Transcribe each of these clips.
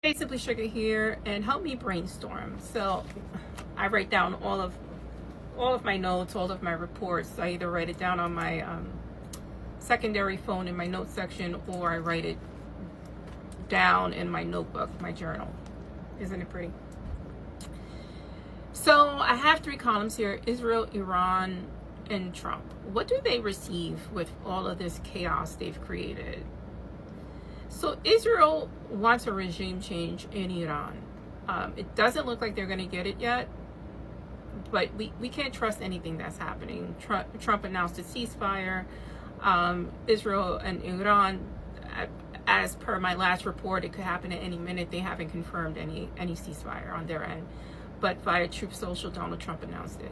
Hey, Simply Sugar here, and help me brainstorm. So I write down all of my notes, all of my reports. I either write it down on my secondary phone in my notes section, or I write it down in my notebook, my journal. Isn't it pretty? So I have three columns here: Israel, Iran, and Trump. What do they receive with all of this chaos they've created? So Israel wants a regime change in Iran. It doesn't look like they're going to get it yet, but we can't trust anything that's happening. Trump announced a ceasefire. Israel and Iran, as per my last report, it could happen at any minute. They haven't confirmed any ceasefire on their end, but via Truth Social, Donald Trump announced it.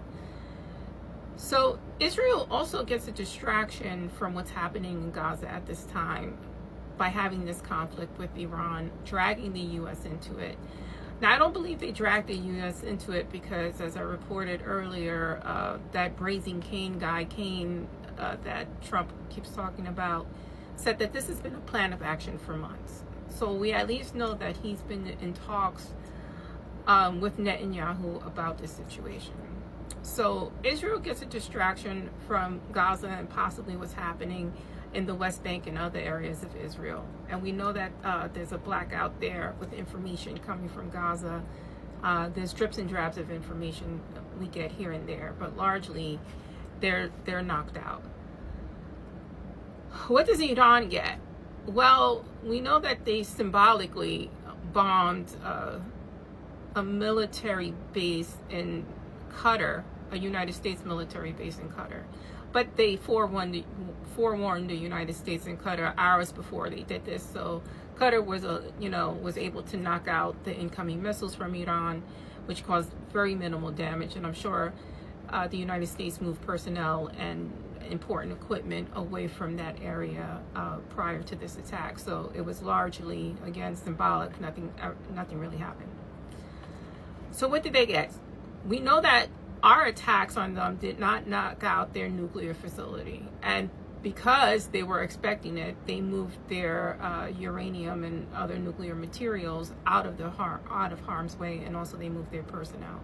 So Israel also gets a distraction from what's happening in Gaza at this time by having this conflict with Iran, dragging the U.S. into it. Now, I don't believe they dragged the U.S. into it because, as I reported earlier, that Brazen Cane guy, that Trump keeps talking about, said that this has been a plan of action for months. So we at least know that he's been in talks with Netanyahu about this situation. So Israel gets a distraction from Gaza and possibly what's happening in the West Bank and other areas of Israel. And we know that there's a blackout there with information coming from Gaza. There's drips and drabs of information we get here and there, but largely they're knocked out. What does Iran get? Well, we know that they symbolically bombed a military base in Qatar, a United States military base in Qatar. But they forewarned the United States and Qatar hours before they did this. So Qatar was able to knock out the incoming missiles from Iran, which caused very minimal damage. And I'm sure the United States moved personnel and important equipment away from that area prior to this attack. So it was largely, again, symbolic. Nothing really happened. So what did they get? We know that our attacks on them did not knock out their nuclear facility, and because they were expecting it, they moved their uranium and other nuclear materials out of harm's way, and also they moved their personnel.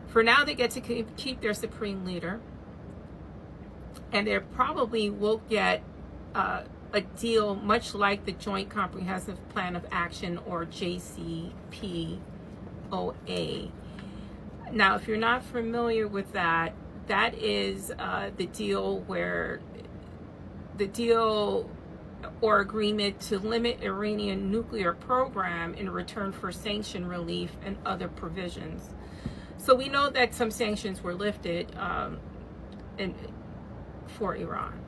For now, they get to keep their supreme leader, and they probably will get a deal much like the Joint Comprehensive Plan of Action, or JCPOA. Now, if you're not familiar with that, that is the deal or agreement to limit Iranian nuclear program in return for sanction relief and other provisions. So we know that some sanctions were lifted for Iran.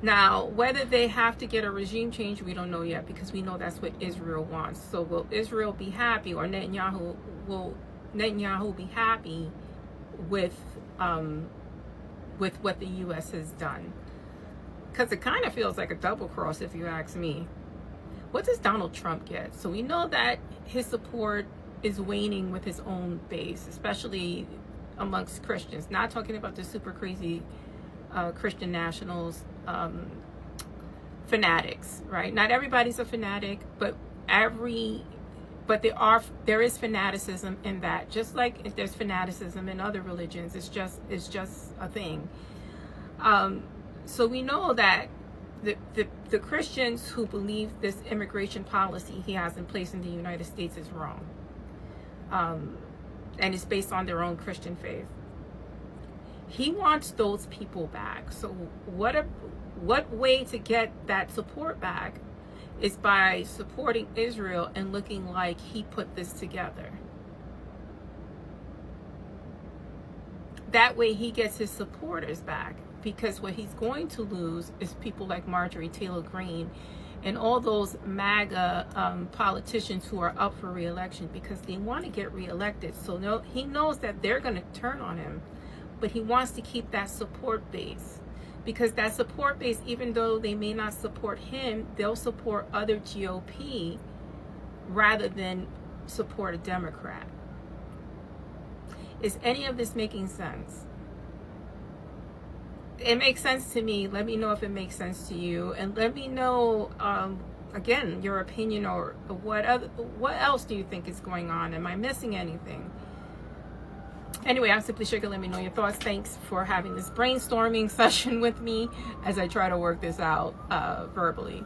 Now, whether they have to get a regime change, we don't know yet, because we know that's what Israel wants. So will Israel be happy, or Netanyahu be happy with what the U.S. has done? Because it kind of feels like a double cross, if you ask me. What does Donald Trump get? So we know that his support is waning with his own base, especially amongst Christians. Not talking about the super crazy Christian nationals, fanatics, right? Not everybody's a fanatic, but there is fanaticism in that. Just like if there's fanaticism in other religions, it's just a thing. So we know that the Christians who believe this immigration policy he has in place in the United States is wrong, and it's based on their own Christian faith. He wants those people back. So what way to get that support back is by supporting Israel and looking like he put this together. That way he gets his supporters back, because what he's going to lose is people like Marjorie Taylor Greene and all those MAGA politicians who are up for re-election, because they want to get re-elected. So he knows that they're going to turn on him, but he wants to keep that support base. Because that support base, even though they may not support him, they'll support other GOP rather than support a Democrat. Is any of this making sense? It makes sense to me. Let me know if it makes sense to you, and let me know again, your opinion, or what else do you think is going on? Am I missing anything? Anyway, I'm Simply Sugar. Let me know your thoughts. Thanks for having this brainstorming session with me as I try to work this out verbally.